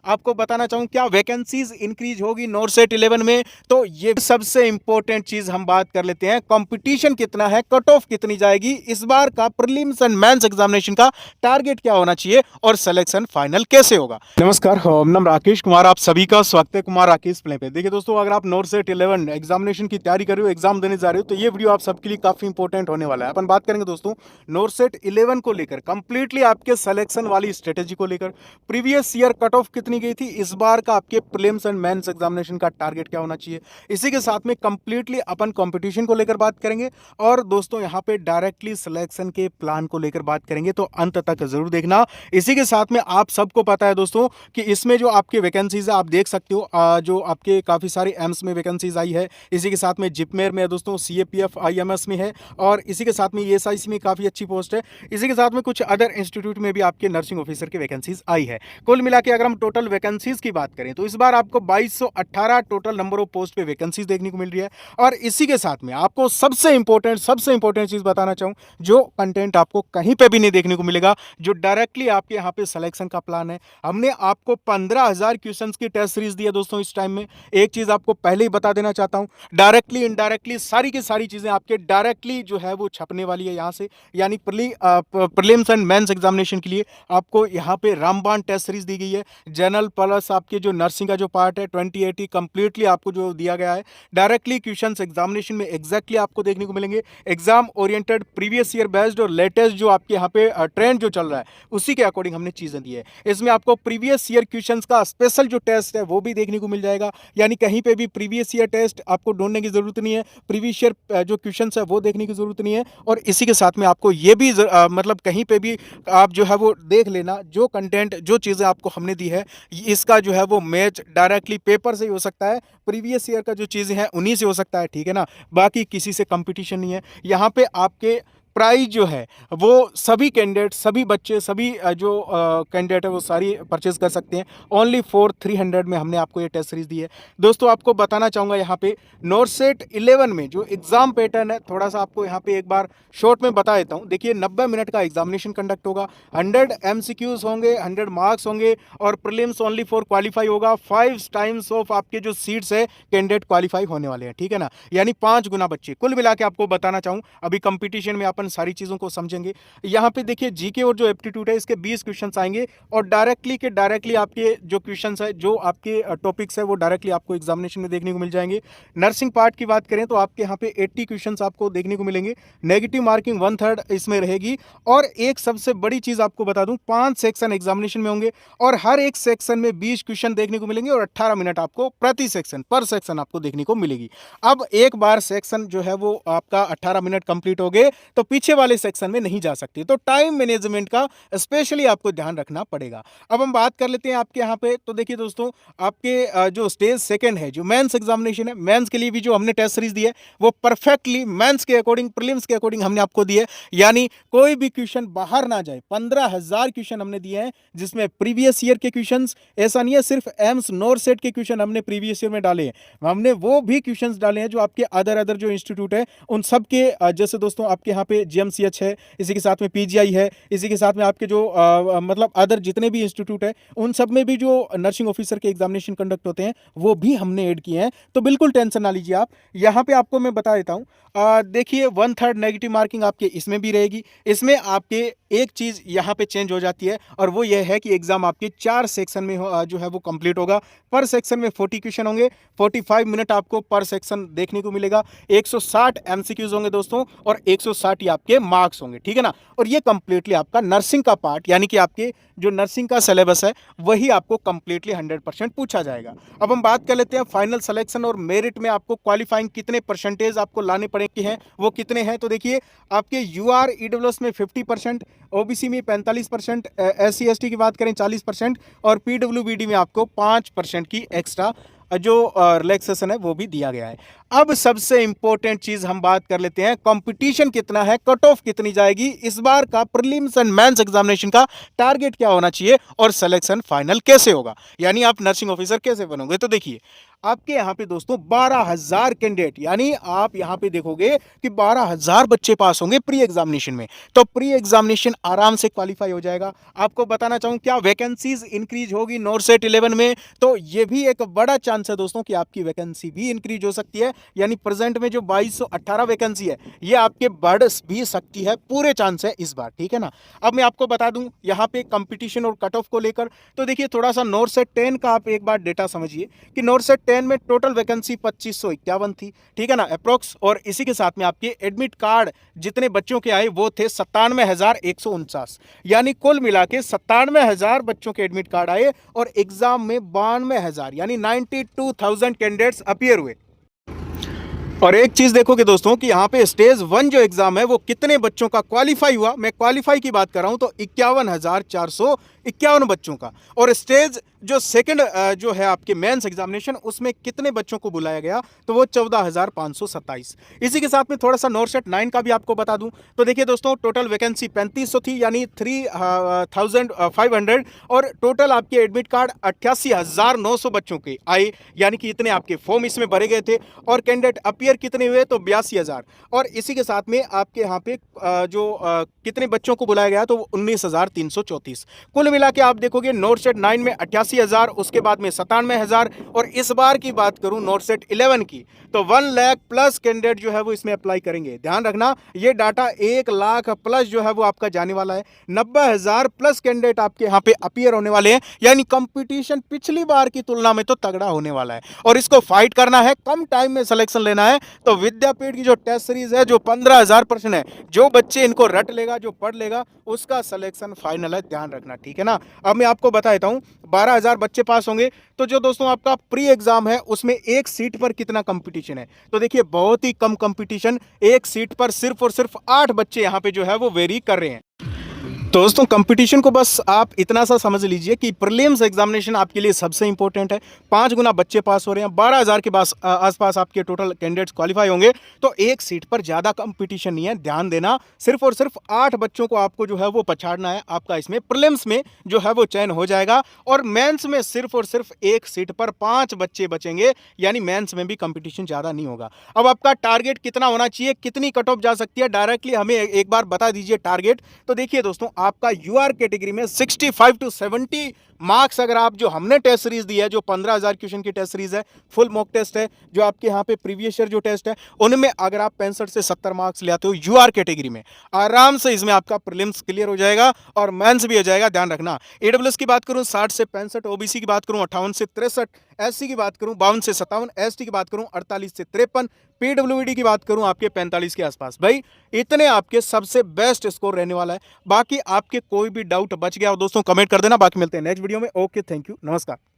आपको बताना चाहूँ क्या वैकेंसीज इंक्रीज होगी नोरसेट 11 में। तो ये सबसे इंपॉर्टेंट चीज हम बात कर लेते हैं, कंपटीशन कितना है, कट ऑफ कितनी जाएगी, इस बार का प्रीलिम्स एंड मेंस एग्जामिनेशन का टारगेट क्या होना चाहिए और सिलेक्शन फाइनल कैसे होगा। नमस्कार, नाम राकेश कुमार, आप सभी का स्वागत है कुमार राकेश प्ले पे। देखिए दोस्तों, अगर आप नोरसेट 11 एग्जामिनेशन की तैयारी कर रहे हो, एग्जाम देने जा रहे हो, तो ये वीडियो आप सबके लिए काफी इंपॉर्टेंट होने वाला है। अपन बात करेंगे दोस्तों नोरसेट 11 को लेकर, कंप्लीटली आपके सिलेक्शन वाली स्ट्रेटेजी को लेकर, प्रीवियस ईयर कट ऑफ कितनी गई थी, इस बार का आपके प्रीलिम्स एंड मेंस एग्जामिनेशन का टारगेट क्या होना चाहिए, इसी के साथ में कंप्लीटली अपन कंपटीशन को लेकर बात करेंगे और दोस्तों यहाँ पे डायरेक्टली सिलेक्शन के प्लान को लेकर बात करेंगे, तो अंत तक जरूर देखना। इसी के साथ में आप सबको पता है दोस्तों कि इसमें जो आपके वैकेंसीज है आप देख सकते हो, जो आपके काफी सारे एम्स में वैकेंसीज आई है, इसी के साथ में जिपमेर में दोस्तों, सीएपीएफ आईएमएस में है, और इसी के साथ में ईएसआईसी में काफी अच्छी पोस्ट है। इसी के साथ में कुछ अदर इंस्टीट्यूट में भी आपके नर्सिंग ऑफिसर की वैकेंसीज आई है। कुल मिला के अगर हम टोटल वैकेंसीज की बात करें तो इस बार आपको 2218 टोटल नंबर ऑफ पोस्ट पे वैकेंसीज देखने को मिल रही है। और इसी के साथ में आपको सबसे इंपॉर्टेंट चीज बताना चाहूं, जो कंटेंट आपको कहीं पे भी नहीं देखने को मिलेगा, जो डायरेक्टली आपके यहाँ पे सिलेक्शन का प्लान है। हमने आपको 15,000 क्वेश्चंस की टेस्ट सीरीज दी है दोस्तों इस टाइम में। एक चीज आपको पहले ही बता देना चाहता हूं, डायरेक्टली इनडायरेक्टली सारी की सारी चीजें आपके डायरेक्टली जो है वो छपने वाली है यहाँ से, यानी प्रीलिम्स एंड मेंस एग्जामिनेशन के लिए आपको यहाँ पे रामबाण टेस्ट सीरीज दी गई है। जनरल प्लस आपके जो नर्सिंग का जो पार्ट है 2080 कंप्लीटली आपको जो दिया गया है, डायरेक्टली क्वेश्चंस एग्जामिनेशन में एग्जैक्टली आपको देखने को मिलेंगे। Exam oriented previous year based और लेटेस्ट जो आपके यहाँ पे ट्रेंड जो चल रहा है उसी के अकॉर्डिंग हमने चीजें दी है। इसमें आपको प्रीवियस ईयर क्वेश्चंस का स्पेशल जो टेस्ट है वो भी देखने को मिल जाएगा, यानी कहीं पे भी प्रीवियस ईयर टेस्ट आपको ढूंढने की जरूरत नहीं है, प्रीवियस ईयर जो क्वेश्चंस है वो देखने की जरूरत नहीं है। और इसी के साथ में आपको ये भी मतलब कहीं पे भी आप जो है वो देख लेना, जो कंटेंट जो चीजें आपको हमने दी है इसका जो है वो मैच डायरेक्टली पेपर से ही हो सकता है, प्रीवियस ईयर का जो चीजें हैं उन्हीं से हो सकता है, ठीक है ना। बाकी किसी से कंपटीशन नहीं है यहाँ पे। आपके प्राइस जो है वो सभी कैंडिडेट, सभी बच्चे, सभी जो कैंडिडेट है वो सारी परचेज कर सकते हैं। ओनली फॉर 300 में हमने आपको ये टेस्ट सीरीज दी है। दोस्तों आपको बताना चाहूँगा यहाँ पे नोरसेट 11 में जो एग्जाम पैटर्न है, थोड़ा सा आपको यहाँ पे एक बार शॉर्ट में बता देता हूँ। देखिए 90 मिनट का एग्जामिनेशन कंडक्ट होगा, 100 MCQs होंगे, 100 मार्क्स होंगे, और प्रीलिम्स ओनली फॉर क्वालिफाई होगा। 5 टाइम्स ऑफ आपके जो सीट्स है कैंडिडेट क्वालिफाई होने वाले हैं, ठीक है ना, यानी 5 गुना बच्चे। कुल मिला के आपको बताना चाहूँ, अभी कंपटीशन में अपन सारी चीजों को समझेंगे। यहाँ पे देखिए जीके और जो एप्टीट्यूड है इसके 20 क्वेश्चंस आएंगे, और डायरेक्टली आपके जो क्वेश्चंस है, जो आपके टॉपिक्स है वो डायरेक्टली आपको एग्जामिनेशन में देखने को मिल जाएंगे। नर्सिंग पार्ट की बात करें तो आपके यहाँ पे 80 क्वेश्चंस आपको देखने को मिलेंगे, नेगेटिव मार्किंग 1/3 इसमें रहेगी। और एक सबसे बड़ी चीज आपको बता दूं, 5 सेक्शन एग्जामिनेशन में होंगे, और हर एक सेक्शन में 20 क्वेश्चन देखने को मिलेंगे, और 18 मिनट आपको प्रति सेक्शन, पर सेक्शन आपको देखने को मिलेगी। अब एक बार सेक्शन जो है वो आपका 18 मिनट कंप्लीट हो गए तो पीछे वाले सेक्शन में नहीं जा सकती, तो टाइम मैनेजमेंट का स्पेशली आपको ध्यान रखना पड़ेगा। अब हम बात कर लेते हैं आपके यहाँ पे, तो देखिए दोस्तों आपके जो स्टेज सेकंड है, जो मेंस एग्जामिनेशन है, मेंस के लिए भी जो हमने टेस्ट सीरीज दी है वो परफेक्टली मेंस के अकॉर्डिंग, प्रीलिम्स के अकॉर्डिंग हमने आपको दी है, यानी कोई भी क्वेश्चन बाहर ना जाए। 15,000 क्वेश्चन हमने दिए हैं, जिसमें प्रीवियस ईयर के क्वेश्चन, ऐसा नहीं है सिर्फ एम्स नोरसेट के क्वेश्चन हमने प्रीवियस ईयर में डाले हैं, हमने वो भी क्वेश्चन डाले हैं जो आपके अदर जो इंस्टीट्यूट है उन सब के, जैसे दोस्तों आपके यहाँ पे जीएमसीएच है, इसी के साथ में पीजीआई है, इसी के साथ में आपके जो मतलब अदर जितने भी इंस्टीट्यूट है उन सब में भी जो नर्सिंग ऑफिसर के एग्जामिनेशन कंडक्ट होते हैं वो भी हमने ऐड किए हैं, तो बिल्कुल टेंशन ना लीजिए आप। यहाँ पे आपको मैं बता देता हूँ, देखिए 1/3 नेगेटिव मार्किंग आपके इसमें भी रहेगी। इसमें आपके एक चीज यहाँ पे चेंज हो जाती है, और वो ये है कि एग्जाम आपके 4 सेक्शन में जो है वो कंप्लीट होगा। पर सेक्शन में 40 क्वेश्चन होंगे, 45 मिनट आपको पर सेक्शन देखने को मिलेगा, 160 MCQs होंगे दोस्तों, और 160 ही आपके मार्क्स होंगे, ठीक है ना। और ये कंप्लीटली आपका नर्सिंग का पार्ट, यानी कि आपके जो नर्सिंग का सिलेबस है वही आपको कंप्लीटली 100% पूछा जाएगा। अब हम बात कर लेते हैं फाइनल सिलेक्शन और मेरिट में आपको क्वालिफाइंग कितने परसेंटेज आपको लाने पड़ेंगे हैं, वो कितने हैं। तो देखिए आपके यूआर ईडब्ल्यूएस में 50%, ओबीसी में 45%, SC ST की बात करें 40%, और पीडब्ल्यूबीडी में आपको 5% की एक्स्ट्रा जो रिलैक्सेशन है वो भी दिया गया है। अब सबसे इंपॉर्टेंट चीज हम बात कर लेते हैं, कंपटीशन कितना है, कट ऑफ कितनी जाएगी, इस बार का प्रीलिम्स एंड मेंस एग्जामिनेशन का टारगेट क्या होना चाहिए और सिलेक्शन फाइनल कैसे होगा, यानी आप नर्सिंग ऑफिसर कैसे बनोगे। तो देखिए आपके यहाँ पे दोस्तों 12,000 कैंडिडेट, यानी आप यहाँ पे देखोगे कि 12,000 बच्चे पास होंगे प्री एग्जामिनेशन में। तो प्री एग्जामिनेशन आराम से क्वालिफाई हो जाएगा। आपको बताना चाहूँ क्या वैकेंसीज इंक्रीज होगी नॉर्सेट 11 में, तो ये भी एक बड़ा चांस है दोस्तों कि आपकी वैकेंसी भी इंक्रीज हो सकती है। यानी प्रेजेंट में जो 2218 वैकेंसी है ये आपके बढ़ भी सकती है, पूरे चांस है इस बार, ठीक है ना। अब मैं आपको बता दूं यहाँ पे कंपटीशन और कट ऑफ को लेकर, तो देखिए थोड़ा सा नॉर्सेट 10 का आप एक बार डेटा समझिए कि नॉर्सेट 10 में टोटल वैकेंसी 2551 थी, ठीक है ना, अप्रोक्स। और इसी के साथ में आपके एडमिट कार्ड जितने बच्चों के आए वो थे 97,149, यानी कुल मिला के 97,000 बच्चों के एडमिट कार्ड आए और एग्जाम में 92,000 यानी 92,000 कैंडिडेट्स अपीयर हुए। और एक चीज देखोगे दोस्तों कि यहाँ पे स्टेज 1 जो एग्जाम है वो कितने बच्चों का क्वालिफाई हुआ, मैं क्वालिफाई की बात कर रहा हूं तो 51,451 बच्चों का। और स्टेज जो सेकंड जो है आपके मेंस एग्जामिनेशन उसमें कितने बच्चों को बुलाया गया, तो वो 14,527। इसी के साथ में थोड़ा सा नॉर्सेट 9 का भी आपको बता दूं तो देखिए दोस्तों टोटल वैकेंसी 3500 थी, यानी 3,500, और टोटल आपके एडमिट कार्ड 88,900 बच्चों के आए, यानी कि इतने आपके फॉर्म इसमें भरे गए थे। और कैंडिडेट अपीयर कितने हुए, तो 82,000। और इसी के साथ में आपके यहाँ पे कितने बच्चों को बुलाया गया, तो 19,334। कुल मिला के आप देखोगे नॉर्सेट 9 में 88,000, उसके बाद में 97,000, और इस बार की बात करूं नॉर्सेट 11 की तो 1 लाख प्लस कैंडिडेट जो है वो इसमें अप्लाई करेंगे। ध्यान रखना ये डाटा 1 लाख प्लस जो है वो आपका जाने वाला है। 90,000 प्लस कैंडिडेट आपके यहाँ पे अपीयर होने वाले हैं, यानी कंपटीशन पिछली बार की तुलना में तो तगड़ा होने वाला है और इसको फाइट करना है, कम टाइम में सिलेक्शन लेना है। तो विद्यापीठ की जो टेस्ट सीरीज है जो 15,000 प्रश्न है, जो बच्चे इनको रट लेगा, जो पढ़ लेगा, उसका सिलेक्शन फाइनल है, ध्यान रखना, ठीक है ना। अब मैं आपको बता देता हूं 12,000 बच्चे पास होंगे तो जो दोस्तों आपका प्री एग्जाम है उसमें एक सीट पर कितना कंपटीशन है, तो देखिए बहुत ही कम कंपटीशन, एक सीट पर सिर्फ और सिर्फ 8 बच्चे यहां पे जो है वो वेरी कर रहे हैं। तो दोस्तों कंपटीशन को बस आप इतना सा समझ लीजिए कि प्रीलिम्स एग्जामिनेशन आपके लिए सबसे इंपॉर्टेंट है। 5 गुना बच्चे पास हो रहे हैं, 12,000 के आसपास आपके टोटल कैंडिडेट्स क्वालिफाई होंगे, तो एक सीट पर ज़्यादा कंपटीशन नहीं है, ध्यान देना। सिर्फ और सिर्फ 8 बच्चों को आपको जो है वो पछाड़ना है, आपका इसमें प्रीलिम्स में जो है वो चयन हो जाएगा। और मेंस में सिर्फ और सिर्फ एक सीट पर 5 बच्चे बचेंगे, यानी मेंस में भी कंपटीशन ज़्यादा नहीं होगा। अब आपका टारगेट कितना होना चाहिए, कितनी कट ऑफ जा सकती है, डायरेक्टली हमें एक बार बता दीजिए टारगेट। तो देखिए दोस्तों आपका यूआर कैटेगरी में 65 टू 70 मार्क्स, अगर आप जो हमने टेस्ट सीरीज दी है, जो 15,000 क्वेश्चन की टेस्ट सीरीज है, फुल मॉक टेस्ट है, जो आपके यहाँ पे प्रीवियस ईयर जो टेस्ट है, उनमें अगर आप 65 से 70 मार्क्स ले आते हो यूआर कैटेगरी में, आराम से इसमें आपका प्रीलिम्स क्लियर हो जाएगा और मेंस भी हो जाएगा। ध्यान रखना ईडब्ल्यूएस की बात करूं 60 से 65, ओबीसी की बात करूं 58 से 63, एससी की बात करूं 52 से 57, एसटी की बात करूं 48 से 53, पीडब्ल्यूडी की बात करूं आपके 45 के आसपास। भाई इतने आपके सबसे बेस्ट स्कोर रहने वाला है। बाकी आपके कोई भी डाउट बच गया हो दोस्तों कमेंट कर देना, बाकी मिलते हैं नेक्स्ट वीडियो में। ओके, थैंक यू, नमस्कार।